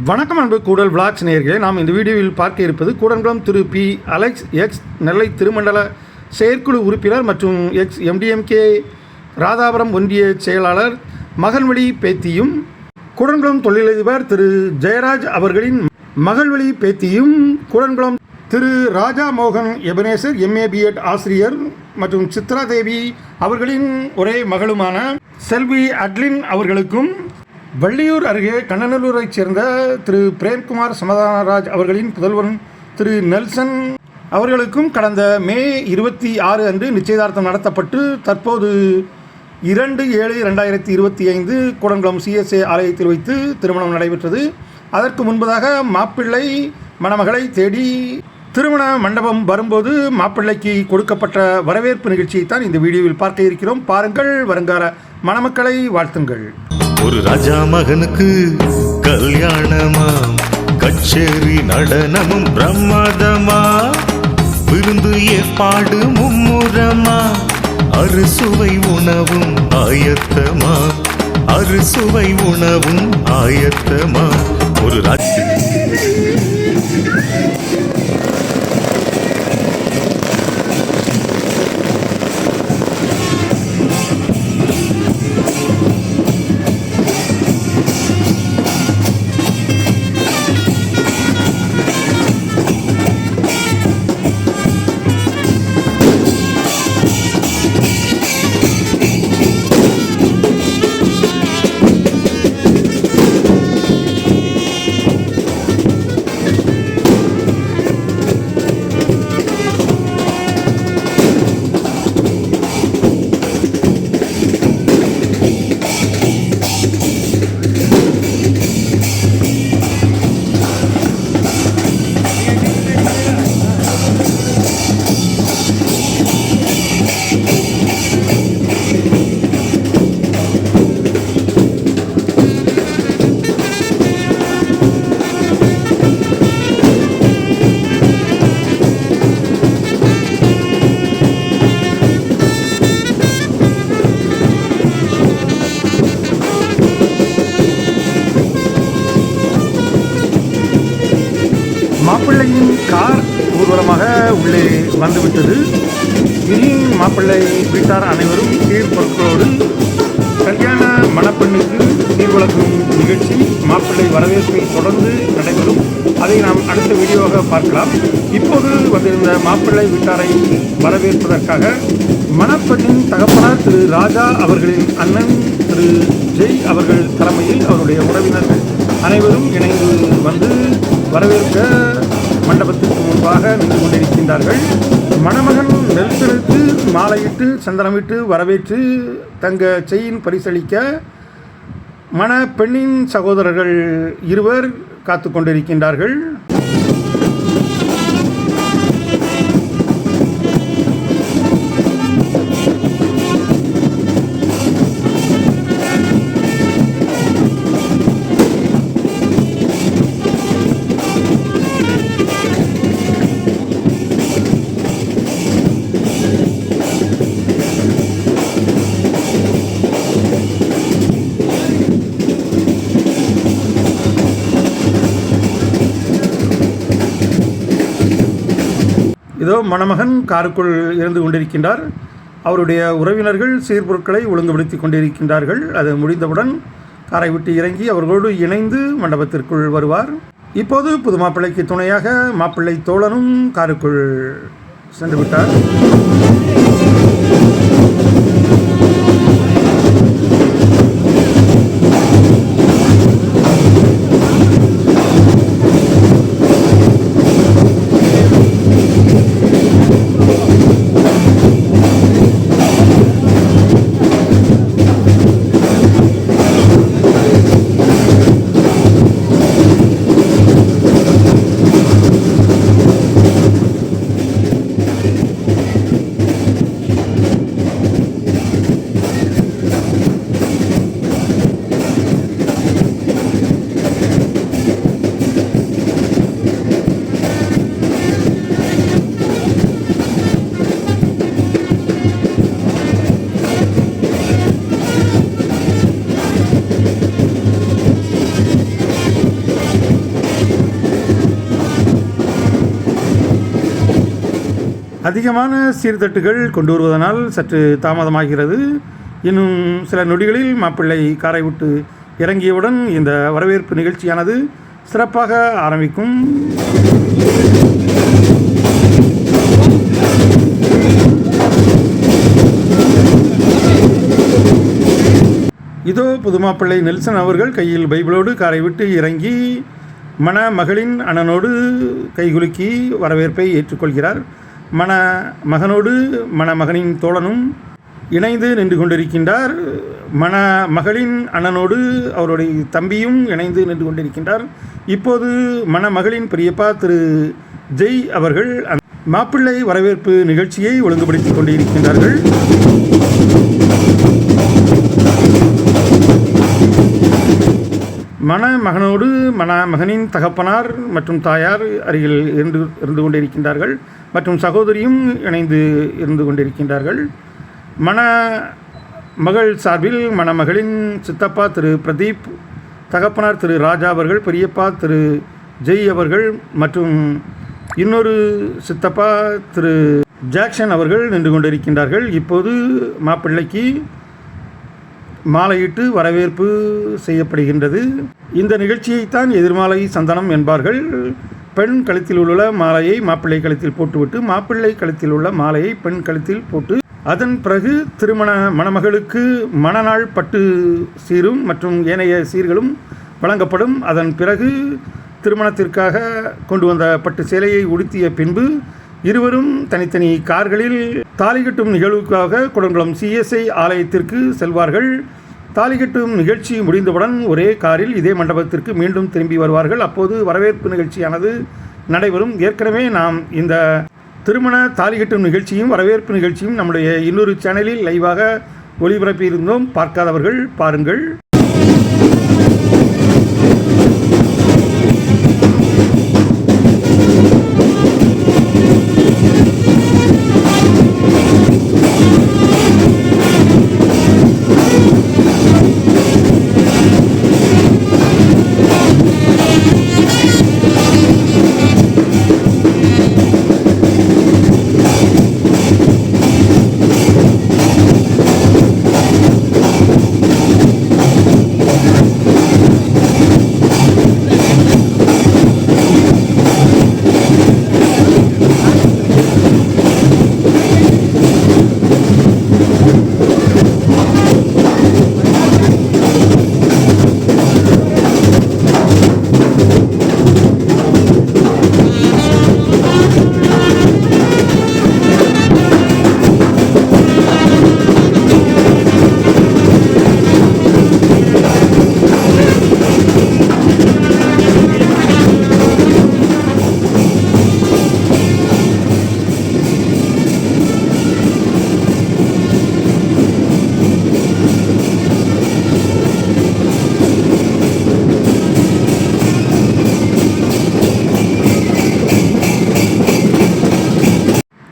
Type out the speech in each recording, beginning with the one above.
வணக்கம் அன்பு கூடல் விளாக்ஸ் நேயர்களே, நாம் இந்த வீடியோவில் பார்க்க இருப்பது கூடன்குளம் திரு பி அலெக்ஸ் எக்ஸ் நெல்லை திருமண்டல செயற்குழு உறுப்பினர் மற்றும் எக்ஸ் எம்டிஎம்கே ராதாபுரம் ஒன்றிய செயலாளர் மகள்வழி பேத்தியும், கூடன்குளம் தொழிலதிபர் திரு ஜெயராஜ் அவர்களின் மகள்வழி பேத்தியும், கூடன்குளம் திரு ராஜா மோகன் எபனேசர் எம்ஏ பிஎட் ஆசிரியர் மற்றும் சித்ரா தேவி அவர்களின் ஒரே மகளுமான செல்வி அட்லின் அவர்களுக்கும், வள்ளியூர் அருகே கண்ணநல்லூரைச் சேர்ந்த திரு பிரேம்குமார் சமாதானராஜ் அவர்களின் புதல்வன் திரு நெல்சன் அவர்களுக்கும் கடந்த மே 26 அன்று நிச்சயதார்த்தம் நடத்தப்பட்டு தற்போது 2/7/2025 கூடன்குளம் CSA ஆலயத்தில் வைத்து திருமணம் நடைபெற்றது. அதற்கு முன்பதாக மாப்பிள்ளை மணமகளை தேடி திருமண மண்டபம் வரும்போது மாப்பிள்ளைக்கு கொடுக்கப்பட்ட வரவேற்பு நிகழ்ச்சியைத்தான் இந்த வீடியோவில் பார்க்க இருக்கிறோம். பாருங்கள், வருங்கால மணமக்களை வாழ்த்துங்கள். ஒரு ராஜா மகனுக்கு கல்யாணமா, கச்சேரி நடனமும் பிரமாதமா, விருந்து ஏற்பாடு மும்முரமா, அறுசுவை உணவும் ஆயத்தமா, அறுசுவை உணவும் ஆயத்தமா. ஒரு மாப்பிள்ளையின் கார் ஊர்வலமாக உள்ளே வந்துவிட்டது. இனி மாப்பிள்ளை வீட்டார் அனைவரும் சீர்பொருட்களோடு கல்யாண மணப்பெண்ணுக்கு சீர்வழங்கும் நிகழ்ச்சி மாப்பிள்ளை வரவேற்பில் தொடர்ந்து நடைபெறும். அதை நாம் அடுத்த வீடியோவாக பார்க்கலாம். இப்போது வந்திருந்த மாப்பிள்ளை வீட்டாரை வரவேற்பதற்காக மணப்பெண்ணின் தகப்பனார் திரு ராஜா அவர்களின் அண்ணன் திரு ஜெய் அவர்கள் தலைமையில் அவருடைய உறவினர்கள் அனைவரும் இணைந்து வந்து வரவேற்க மண்டபத்திற்கு முன்பாக நின்று கொண்டிருக்கின்றார்கள். மணமகன் நெல்சனுக்கு மாலையிட்டு சந்தனமிட்டு வரவேற்று தங்க செயின் பரிசளிக்க மணப்பெண்ணின் சகோதரர்கள் இருவர் காத்து கொண்டிருக்கின்றார்கள். இதோ மணமகன் காருக்குள் இருந்து கொண்டிருக்கின்றார். அவருடைய உறவினர்கள் சீர்பொருட்களை ஒழுங்குபடுத்தி கொண்டிருக்கின்றார்கள். அது முடிந்தவுடன் காரை விட்டு இறங்கி அவர்களோடு இணைந்து மண்டபத்திற்குள் வருவார். இப்போது புது மாப்பிள்ளைக்கு துணையாக மாப்பிள்ளை தோழனும் காருக்குள் சென்று விட்டார். அதிகமான சீர்தட்டுகள் கொண்டு வருவதனால் சற்று தாமதமாகிறது. இன்னும் சில நொடிகளில் மாப்பிள்ளை காரை விட்டு இறங்கியவுடன் இந்த வரவேற்பு நிகழ்ச்சியானது சிறப்பாக ஆரம்பிக்கும். இதோ புதுமாப்பிள்ளை நெல்சன் அவர்கள் கையில் பைபிளோடு காரை விட்டு இறங்கி மணமகளின் அண்ணனோடு கைகுலுக்கி வரவேற்பை ஏற்றுக்கொள்கிறார். மணமகனோடு மணமகனின் தோழனும் இணைந்து நின்று கொண்டிருக்கின்றார். மணமகளின் அண்ணனோடு அவருடைய தம்பியும் இணைந்து நின்று கொண்டிருக்கின்றார். இப்போது மணமகளின் பெரியப்பா திரு ஜெய் அவர்கள் மாப்பிள்ளை வரவேற்பு நிகழ்ச்சியை ஒழுங்குபடுத்தி கொண்டிருக்கின்றார்கள். மணமகனோடு மணமகனின் தகப்பனார் மற்றும் தாயார் அருகில் இருந்து கொண்டிருக்கின்றார்கள் மற்றும் சகோதரியும் இணைந்து இருந்து கொண்டிருக்கின்றார்கள். மணமகள் சார்பில் மணமகளின் சித்தப்பா திரு பிரதீப், தகப்பனார் திரு ராஜா அவர்கள், பெரியப்பா திரு ஜெய் அவர்கள் மற்றும் இன்னொரு சித்தப்பா திரு ஜாக்சன் அவர்கள் நின்று கொண்டிருக்கின்றார்கள். இப்போது மாப்பிள்ளைக்கு மாலையிட்டு வரவேற்பு செய்யப்படுகின்றது. இந்த நிகழ்ச்சியைத்தான் எதிர்மாலை சந்தனம் என்பார்கள். பெண் கழுத்தில் உள்ள மாலையை மாப்பிள்ளை கழுத்தில் போட்டுவிட்டு மாப்பிள்ளை கழுத்தில் உள்ள மாலையை பெண் கழுத்தில் போட்டு அதன் பிறகு மணமகளுக்கு மணநாள் பட்டு சீரும் மற்றும் ஏனைய சீர்களும் வழங்கப்படும். அதன் பிறகு திருமணத்திற்காக கொண்டு வந்த பட்டு சேலையை உடுத்திய பின்பு இருவரும் தனித்தனி கார்களில் தாலி கட்டும் நிகழ்வுக்காக குடங்குளம் CSI ஆலயத்திற்கு செல்வார்கள். தாலி கட்டும் நிகழ்ச்சி முடிந்தவுடன் ஒரே காரில் இதே மண்டபத்திற்கு மீண்டும் திரும்பி வருவார்கள். அப்போது வரவேற்பு நிகழ்ச்சியானது நடைபெறும். ஏற்கனவே நாம் இந்த திருமண தாலி கட்டும் நிகழ்ச்சியும் வரவேற்பு நிகழ்ச்சியும் நம்முடைய இன்னொரு சேனலில் லைவாக ஒளிபரப்பியிருந்தோம். பார்க்காதவர்கள் பாருங்கள்.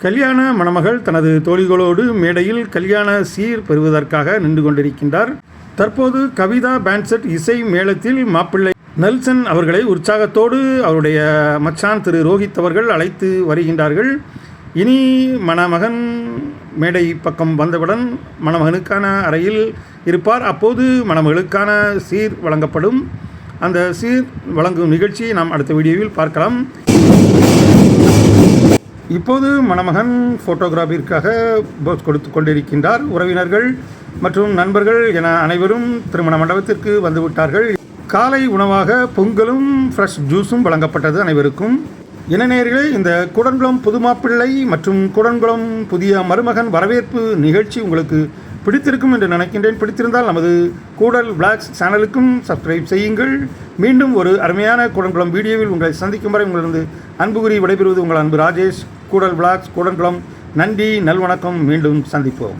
கல்யாண மணமகள் தனது தோழிகளோடு மேடையில் கல்யாண சீர் பெறுவதற்காக நின்று கொண்டிருக்கின்றார். தற்போது கவிதா பேண்ட்செட் இசை மேளத்தில் மாப்பிள்ளை நெல்சன் அவர்களை உற்சாகத்தோடு அவருடைய மச்சான் திரு ரோஹித் அவர்கள் அழைத்து வருகின்றார்கள். இனி மணமகன் மேடை பக்கம் வந்தவுடன் மணமகனுக்கான அறையில் இருப்பார். அப்போது மணமகளுக்கான சீர் வழங்கப்படும். அந்த சீர் வழங்கும் நிகழ்ச்சியை நாம் அடுத்த வீடியோவில் பார்க்கலாம். இப்போது மணமகன் ஃபோட்டோகிராஃபிற்காக போஸ் கொடுத்து கொண்டிருக்கின்றார். உறவினர்கள் மற்றும் நண்பர்கள் என அனைவரும் திருமண மண்டபத்திற்கு வந்துவிட்டார்கள். காலை உணவாக பொங்கலும் ஃப்ரெஷ் ஜூஸும் வழங்கப்பட்டது அனைவருக்கும். இணையர்களே, இந்த கூடன்குளம் புதுமாப்பிள்ளை மற்றும் கூடன்குளம் புதிய மருமகன் வரவேற்பு நிகழ்ச்சி உங்களுக்கு பிடித்திருக்கும் என்று நினைக்கின்றேன். பிடித்திருந்தால் நமது கூடல் விளாக்ஸ் சேனலுக்கும் சப்ஸ்கிரைப் செய்யுங்கள். மீண்டும் ஒரு அருமையான கூடன்குளம் வீடியோவில் உங்களை சந்திக்கும் வரை உங்களிருந்து அன்பு கூறி விடைபெறுவது உங்கள் அன்பு ராஜேஷ். கூடல் விளாக்ஸ் கூடன்குளம். நன்றி, நல்வணக்கம். மீண்டும் சந்திப்போம்.